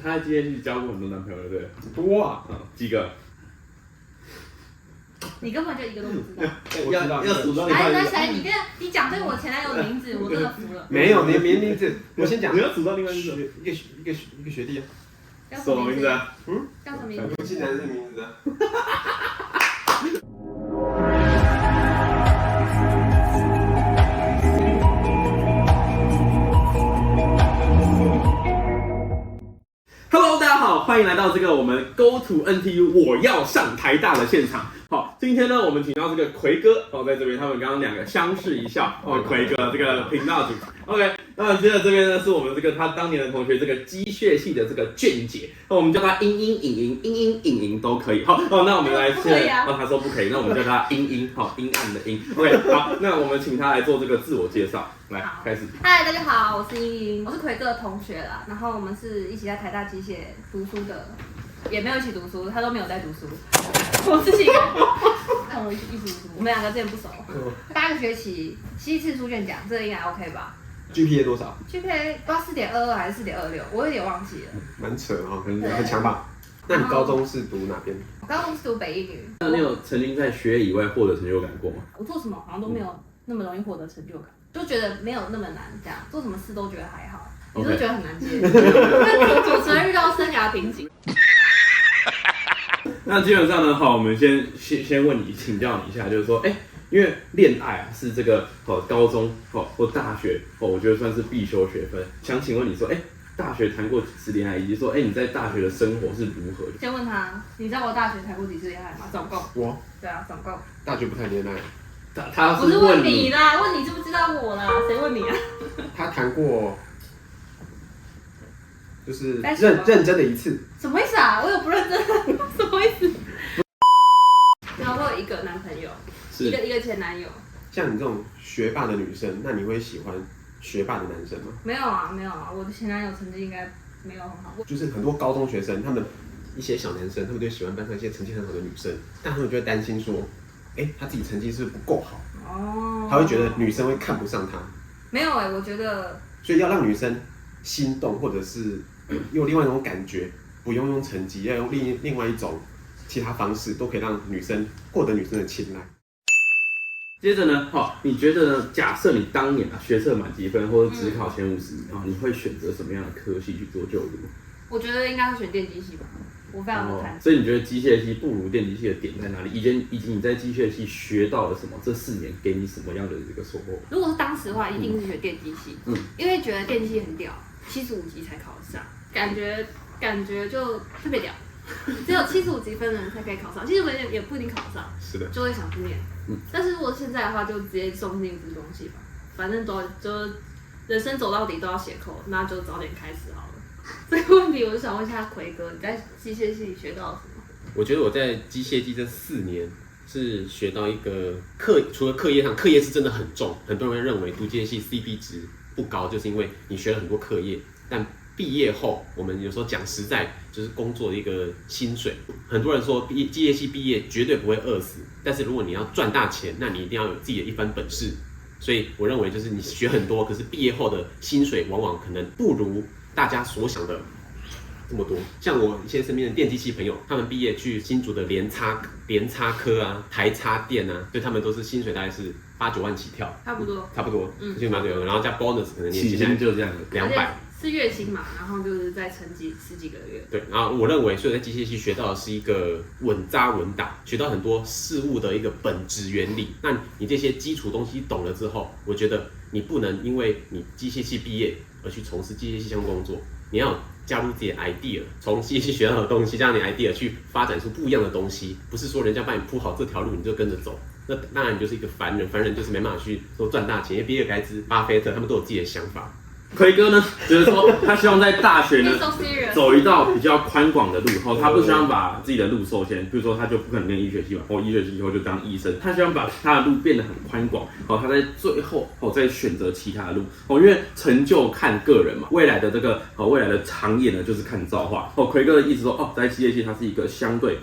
他在机械系交过很多男朋友，对不对？多啊，几个？你根本就一个都不知道。要数到谁？你讲对我前男友的名字，我真的服了。没有，你名字，我先讲。你要数到另外一个一个学弟啊。什么名字啊？叫什么名字？不记得这名字啊。Hello， 大家好，欢迎来到这个我们 Go to NTU 我要上台大的现场。好，今天呢，我们请到这个奎哥在这边，他们刚刚两个相视一笑奎哥这个频道主。OK， 那接着这边呢，是我们这个他当年的同学，这个机械系的这个卷姐，我们叫他英英都可以。好，那我们来他说不可以，那我们叫他英，阴暗的阴。OK， 好，那我们请他来做这个自我介绍，来开始。嗨，大家好，我是英，我是奎哥的同学啦，然后我们是一起在台大机械读书的。也没有一起读书，他都没有在读书。我自己跟我一起读书，我们两个之前不熟。8个学期7次出卷奖，这个应该 OK 吧 ？GPA 多少 ？GPA 不知道4.22还是4.26，我有点忘记了。蛮扯的哈，很强吧？那你高中是读哪边？我高中是读北一女。那你有曾经在学业以外获得成就感过吗？我做什么好像都没有那么容易获得成就感，就觉得没有那么难，这样做什么事都觉得还好。你是觉得很难接？主持人遇到生涯瓶颈。那基本上呢，好，我们先问你，请教你一下，就是说，因为恋爱啊是这个高中或大学我觉得算是必修学分。想请问你说，大学谈过几次恋爱，以及说，你在大学的生活是如何？先问他，你知道我大学谈过几次恋爱吗？总共？我？对啊，总共。大学不谈恋爱。他不是问你啦，问你知不知道我啦？谁问你啊？他谈过。就是认真的一次，什么意思啊？我有不认真，什么意思？然后我有一个男朋友，一个前男友。像你这种学霸的女生，那你会喜欢学霸的男生吗？没有啊，我的前男友成绩应该没有很好。就是很多高中学生，他们一些小男生，他们就喜欢班上一些成绩很好的女生，但他们就会担心说，他自己成绩是不是不够好？哦。他会觉得女生会看不上他。没有我觉得。所以要让女生心动，或者是用另外一种感觉，不用用成绩，要用另外一种其他方式，都可以让女生获得女生的青睐。接着呢，你觉得呢？假设你当年学测满积分或者只考前50你会选择什么样的科系去做就读？我觉得应该会选电机系吧，我非常的看。所以你觉得机械系不如电机系的点在哪里？以及你在机械系学到了什么？这4年给你什么样的这个收获？如果是当时的话，一定是选电机系，因为觉得电机很屌，75级才考得上。感觉就特别屌，只有75级分的人才可以考上，其实我也不一定考得上，是的，就会想去念。但是如果现在的话，就直接送进资工系吧，反正就人生走到底都要写扣，那就早点开始好了。这个问题我就想问一下奎哥，你在机械系学到了什么？我觉得我在机械系这4年是学到一个除了课业上，课业是真的很重，很多人会认为读机械系 CP 值不高，就是因为你学了很多课业，但毕业后，我们有时候讲实在，就是工作的一个薪水。很多人说机械系毕业绝对不会饿死，但是如果你要赚大钱，那你一定要有自己的一番本事。所以我认为就是你学很多，可是毕业后的薪水往往可能不如大家所想的这么多。像我一些身边的电机系朋友，他们毕业去新竹的联插科啊、台插电啊，对他们都是薪水大概是8、9万起跳，差不多，就蛮多，然后加 bonus 可能年薪就这样200。是月薪嘛，然后就是再乘10几个月。对，然后我认为，所以在机械系学到的是一个稳扎稳打，学到很多事物的一个本质原理。那你这些基础东西懂了之后，我觉得你不能因为你机械系毕业而去从事机械系相关工作，你要加入自己的 idea， 从机械系学到的东西加上你 idea 去发展出不一样的东西，不是说人家帮你铺好这条路你就跟着走。那当然你就是一个凡人，凡人就是没办法去说赚大钱，因为比尔盖茨、巴菲特他们都有自己的想法。奎哥呢，就是说他希望在大学呢走一道比较宽广的路，他不希望把自己的路受限，比如说他就不可能念医学系嘛，医学系以后就当医生，他希望把他的路变得很宽广，他在最后再选择其他的路，因为成就看个人嘛，未来的这个未来的行业呢就是看造化。奎哥的意思说，在机械系它是一个相对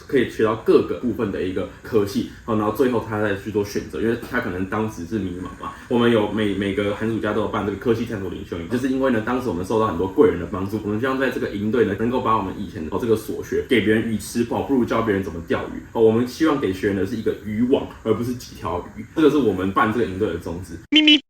可以学到各个部分的一个科系，然后最后他再去做选择，因为他可能当时是迷茫嘛。我们有每个寒暑假都有办这个科系探索多领袖营，就是因为呢，当时我们受到很多贵人的帮助，我们希望在这个营队呢，能够把我们以前的这个所学给别人鱼吃，不如教别人怎么钓鱼。我们希望给学员的是一个渔网，而不是几条鱼。这个是我们办这个营队的宗旨。咪咪。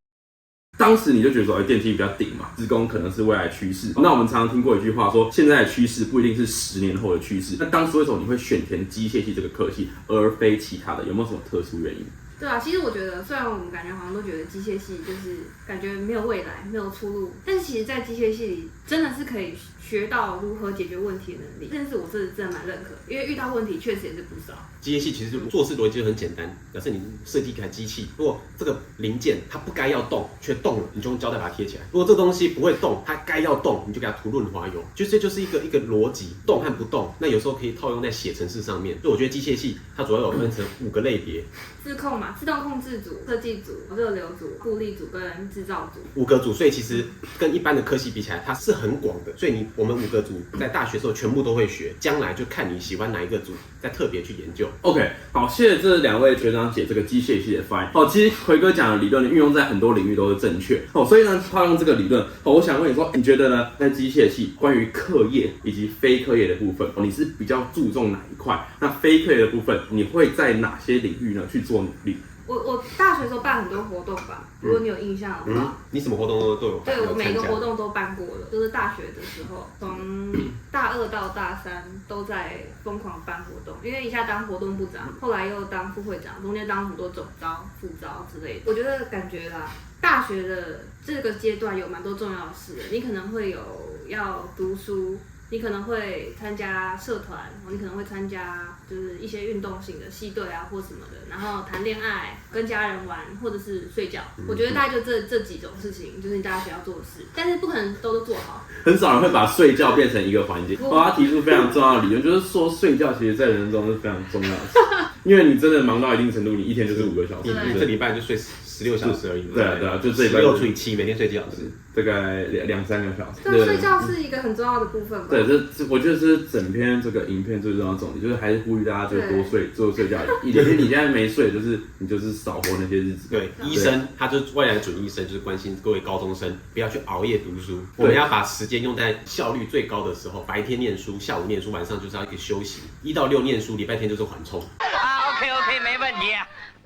当时你就觉得说，电机比较顶嘛，职工可能是未来趋势。那我们常常听过一句话说，现在的趋势不一定是10年后的趋势。那当时为什么你会选填机械系这个科系，而非其他的？有没有什么特殊原因？对啊，其实我觉得，虽然我们感觉好像都觉得机械系就是感觉没有未来、没有出路，但是其实，在机械系里真的是可以学到如何解决问题的能力。这件事我是真的蛮认可，因为遇到问题确实也是不少。机械系其实做事逻辑就很简单，假设你设计一台机器，如果这个零件它不该要动却动了，你就用胶带把它贴起来；如果这个东西不会动，它该要动，你就给它涂润滑油。这就是一个逻辑，动和不动。那有时候可以套用在写程式上面。所以我觉得机械系它主要有分成5个类别：自控嘛，自动控制组、设计组、热流组、固力组跟制造组。 5个组，所以其实跟一般的科系比起来，它是很广的。所以我们5个组在大学的时候全部都会学，将来就看你喜欢哪一个组，再特别去研究。OK， 好，谢谢这2位学长姐这个机械系的发言。其实奎哥讲的理论运用在很多领域都是正确。所以呢，套用这个理论，我想问你说，你觉得呢，在机械系关于课业以及非课业的部分，你是比较注重哪一块？那非课业的部分，你会在哪些领域呢去做努力？我大学的时候办很多活动吧，如果你有印象的话。你什么活动都有办？对，我每个活动都办过了，就是大学的时候，从大2到大3都在疯狂办活动，因为一下当活动部长，后来又当副会长，中间当很多总召、副召之类的。我觉得感觉啦，大学的这个阶段有蛮多重要的事的，你可能会有要读书。你可能会参加社团，你可能会参加就是一些运动型的系队啊或什么的，然后谈恋爱、跟家人玩，或者是睡觉。我觉得大概就这几种事情，就是你大家学要做的事，但是不可能都做好。很少人会把睡觉变成一个环节。他提出非常重要的理论，就是说睡觉其实在人生中是非常重要的事，因为你真的忙到一定程度，你一天就是5个小时，你这礼拜就睡16小时而已。对啊，就这礼拜16除以7，每天睡几小时？大概2-3个小时。对，睡觉是一个很重要的部分吧。对，我觉得这是整篇这个影片最重要的重点，就是还是呼吁大家就多睡觉一点。因为你现在没睡，你就是少活那些日子。对，医生他就未来的准医生就是关心各位高中生不要去熬夜读书，我们要把时间用在效率最高的时候，白天念书，下午念书，晚上就是要一个休息。1到6念书，礼拜天就是缓冲。OK， 没问题。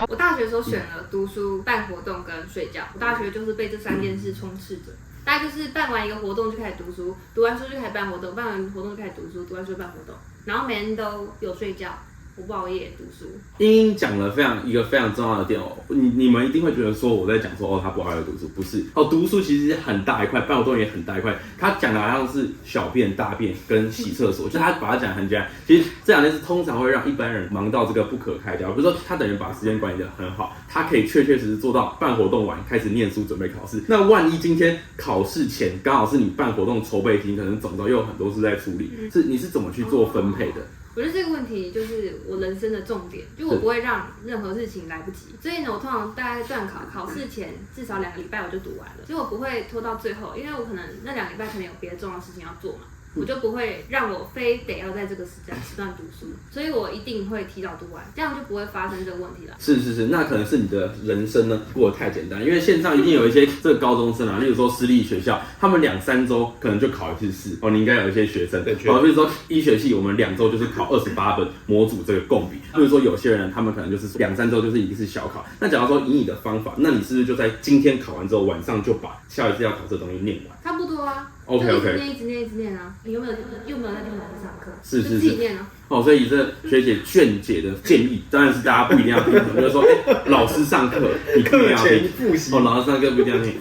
我大学的时候选了读书、办活动跟睡觉。我大学就是被这3件事充斥着，大概就是办完一个活动就开始读书，读完书就开始办活动，办完活动就开始读书，读完书就办活动，然后每天都有睡觉。我不熬夜读书。英英讲了一个非常重要的点你们一定会觉得说我在讲说他不熬夜读书，不是读书其实很大一块，办活动也很大一块。他讲的好像是小便、大便跟洗厕所，就是他把它讲得很简单。其实这2件事通常会让一般人忙到这个不可开交。比如说他等于把时间管理得很好，他可以确实做到办活动完开始念书准备考试。那万一今天考试前刚好是你办活动筹备期，可能总召又有很多事在处理，你是怎么去做分配的？我觉得这个问题就是我人生的重点，就我不会让任何事情来不及。所以呢，我通常大概段考试前至少2个礼拜我就读完了，所以我不会拖到最后，因为我可能那2个礼拜可能有别的重要的事情要做嘛。我就不会让我非得要在这个时段读书，所以我一定会提早读完，这样就不会发生这个问题了。是，那可能是你的人生呢过得太简单，因为线上一定有一些这个高中生例如说私立学校，他们2-3周可能就考1次试你应该有一些学生，比如说医学系我们2周就是考28本模组这个共笔，比如说有些人他们可能就是2-3周就是一次小考。那假如说以你的方法，那你是不是就在今天考完之后晚上就把下一次要考这东西念完？差不多啊。OK， 一直念啊！你又没有在听老师上课？是自己念啊。所以这学姐卷姐的建议，当然是大家不一定要听，就是说，老师上课你不一定要听，复习老师上课不一定要听。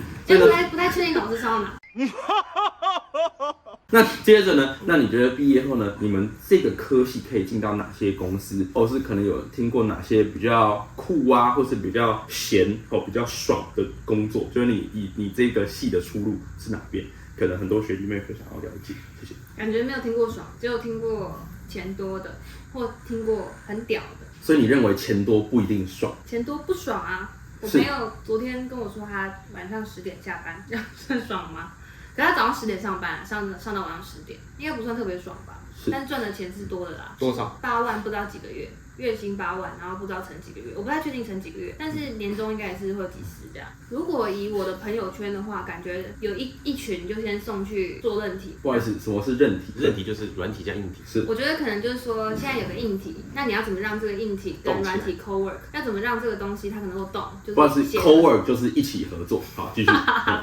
不太确定老师上到哪。那接着呢？那你觉得毕业后呢？你们这个科系可以进到哪些公司？是可能有听过哪些比较酷啊，或是比较闲比较爽的工作？就是你这个系的出路是哪边？可能很多学弟妹会想要了解。谢谢。感觉没有听过爽，只有听过钱多的，或听过很屌的。所以你认为钱多不一定爽？钱多不爽啊！我朋友昨天跟我说，他晚上10点下班，这样算爽吗？可是他早上10点上班，上到晚上10点，应该不算特别爽吧？但赚的钱是多的啦。多少？ 8万不知道几个月。月薪8万，然后不知道乘几个月，我不太确定乘几个月，但是年终应该也是会有几十这样。如果以我的朋友圈的话，感觉有一群就先送去做韧体。不好意思，什么是韧体？韧体就是软体加硬体。是，我觉得可能就是说，现在有个硬体，那你要怎么让这个硬体跟软体 co-work？ 要怎么让这个东西它可能够动？就是不好意思 ，co-work 就是一起合作。好，继续。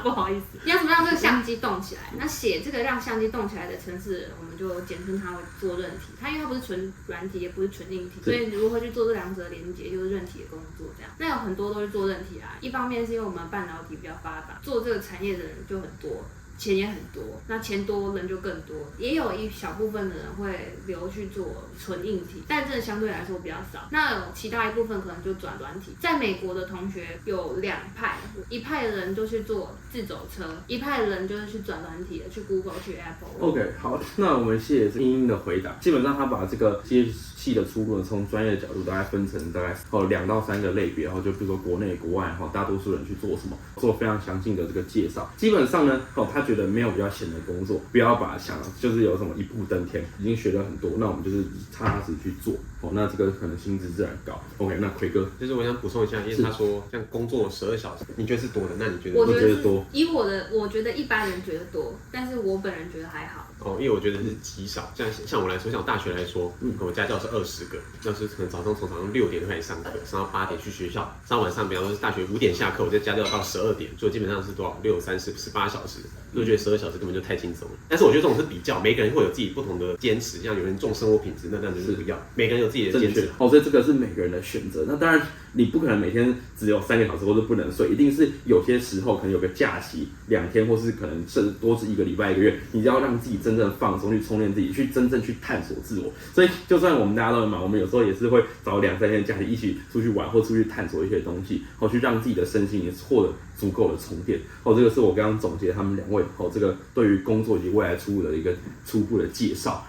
不好意思，你要怎么让这个相机动起来？那写这个让相机动起来的程式，我们就简称它为做韧体。它因为它不是纯软体，也不是纯硬体，所以如何去做这两者的连接，就是韧体的工作这样。那有很多都是做韧体啊，一方面是因为我们半导体比较发达，做这个产业的人就很多。钱也很多，那钱多人就更多，也有一小部分的人会留去做纯硬体，但这相对来说比较少。那有其他一部分可能就转软体。在美国的同学有2派，一派的人就去做自走车，一派的人就是去转软体的，去 Google 去 Apple。OK， 好，那我们谢谢英英的回答。基本上他把这个机械系的出路呢，从专业的角度大概分成大概2到3个类别，然后就比如说国内国外大多数人去做什么，做非常详尽的这个介绍。基本上呢，他觉得没有比较闲的工作，不要把想就是有什么一步登天，已经学了很多，那我们就是踏踏实去做。那这个可能薪资自然高。OK， 那奎哥，就是我想补充一下，因为他说像工作12小时，你觉得是多的？那你觉得？我觉得是多。以我觉得一般人觉得多，但是我本人觉得还好。因为我觉得是极少。像我来说，像我大学来说，我家教是20个，那是可能早上从早上6点开始上课，上到8点去学校，上晚上比方说是大学5点下课，我在家教到12点，所以基本上是多少6、30、18小时。所以我觉得12小时根本就太轻松了。但是我觉得这种是比较，每个人会有自己不同的坚持，像有人重生活品质，那当然就是不要。每个人有自己的坚持。所以这个是每个人的选择。那当然，你不可能每天只有3个小时或者不能睡，一定是有些时候可能有个假期2天，或是可能甚至多至1个礼拜、1个月，你要让自己真正放松，去充电自己，去真正去探索自我。所以，就算我们大家都很忙，我们有时候也是会找2、3天假期一起出去玩，或出去探索一些东西，去让自己的身心也获得足够的充电。这个是我刚刚总结他们2位这个对于工作以及未来出路的一个初步的介绍。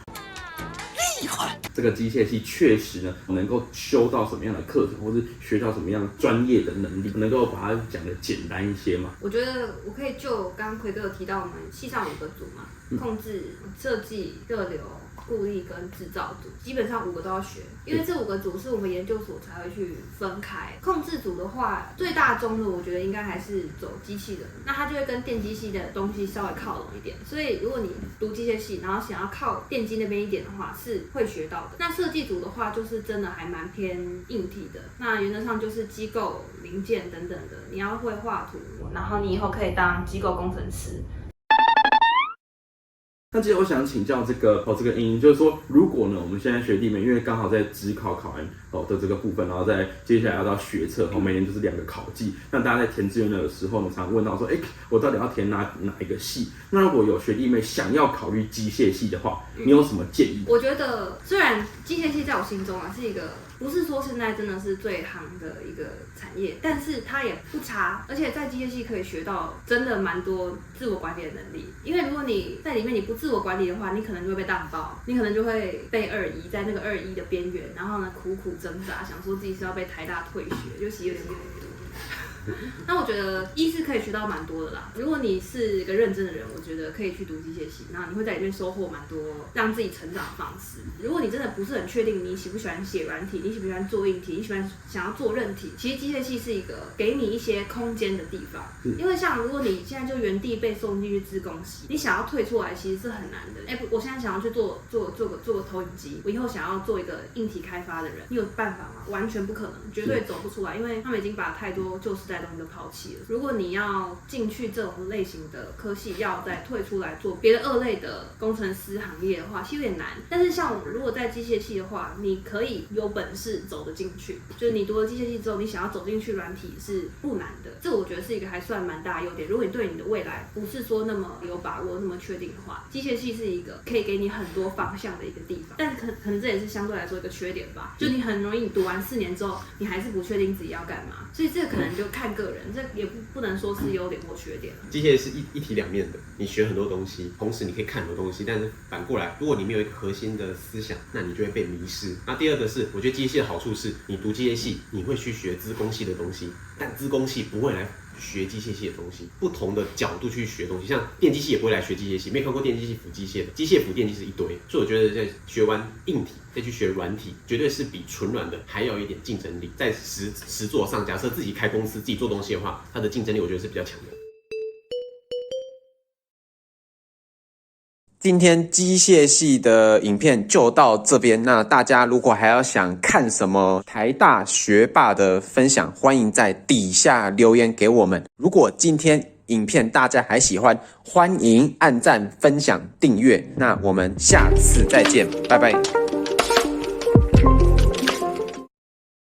厉害！这个机械系确实呢，能够修到什么样的课程，或是学到什么样专业的能力，能够把它讲得简单一些嘛？我觉得我可以就刚刚奎哥有提到，我们系上5个组嘛，控制、设计、热流、固力跟制造组，基本上5个都要学，因为这5个组是我们研究所才会去分开。控制组的话，最大宗的我觉得应该还是走机器人，那它就会跟电机系的东西稍微靠拢一点。所以如果你读机械系，然后想要靠电机那边一点的话，是会学到的。那设计组的话，就是真的还蛮偏硬体的，那原则上就是机构零件等等的，你要会画图，然后你以后可以当机构工程师。那接着我想请教这个英英，就是说，如果呢我们现在学弟妹，因为刚好在指考考完的这个部分，然后再接下来要到学测，每年就是2个考季。那大家在填志愿的时候呢，常问到说，我到底要填哪一个系？那如果有学弟妹想要考虑机械系的话，你有什么建议？我觉得虽然机械系在我心中是一个不是说现在真的是最行的一个产业，但是它也不差，而且在机械系可以学到真的蛮多自我管理的能力。因为如果你在里面你不自我管理的话，你可能就会被当爆，你可能就会被2-1，在那个2-1的边缘，然后呢苦苦挣扎，想说自己是要被台大退学，尤其有点那我觉得是可以学到蛮多的啦。如果你是一个认真的人，我觉得可以去读机械系，然后你会在里面收获蛮多让自己成长的方式。如果你真的不是很确定你喜不喜欢写软体，你喜不喜欢做硬体，你想要做韧体，其实机械系是一个给你一些空间的地方。因为像如果你现在就原地被送进去资工系，你想要退出来其实是很难的。我现在想要去做个投影机，我以后想要做一个硬体开发的人，你有办法吗？完全不可能，绝对走不出来，因为他们已经把太多旧时代的东西都抛弃了。如果你要进去这种类型的科系，要再退出来做别的2类的工程师行业的话，其实有点难。但是像如果在机械系的话，你可以有本事走得进去，就是你读了机械系之后，你想要走进去软体是不难的。这我觉得是一个还算蛮大的优点。如果你对你的未来不是说那么有把握、那么确定的话，机械系是一个可以给你很多方向的一个地方。但是可能这也是相对来说一个缺点吧，就你很容易你读完4年之后，你还是不确定自己要干嘛。所以这个可能就看个人，这也不能说是优点或缺点。机械是一体两面的，你学很多东西，同时你可以看很多东西，但是反过来，如果你没有一个核心的思想，那你就会被迷失。那第二个是，我觉得机械系的好处是，你读机械系，你会去学资工系的东西，但资工系不会来学机械系的东西，不同的角度去学东西。像电机系也不会来学机械系，没有看过电机系辅机械的，机械辅电机是一堆。所以我觉得在学完硬体再去学软体，绝对是比纯软的还要有一点竞争力。在实作上，假设自己开公司自己做东西的话，它的竞争力我觉得是比较强的。今天机械系的影片就到这边。那大家如果还要想看什么台大学霸的分享，欢迎在底下留言给我们。如果今天影片大家还喜欢，欢迎按赞、分享、订阅。那我们下次再见，拜拜。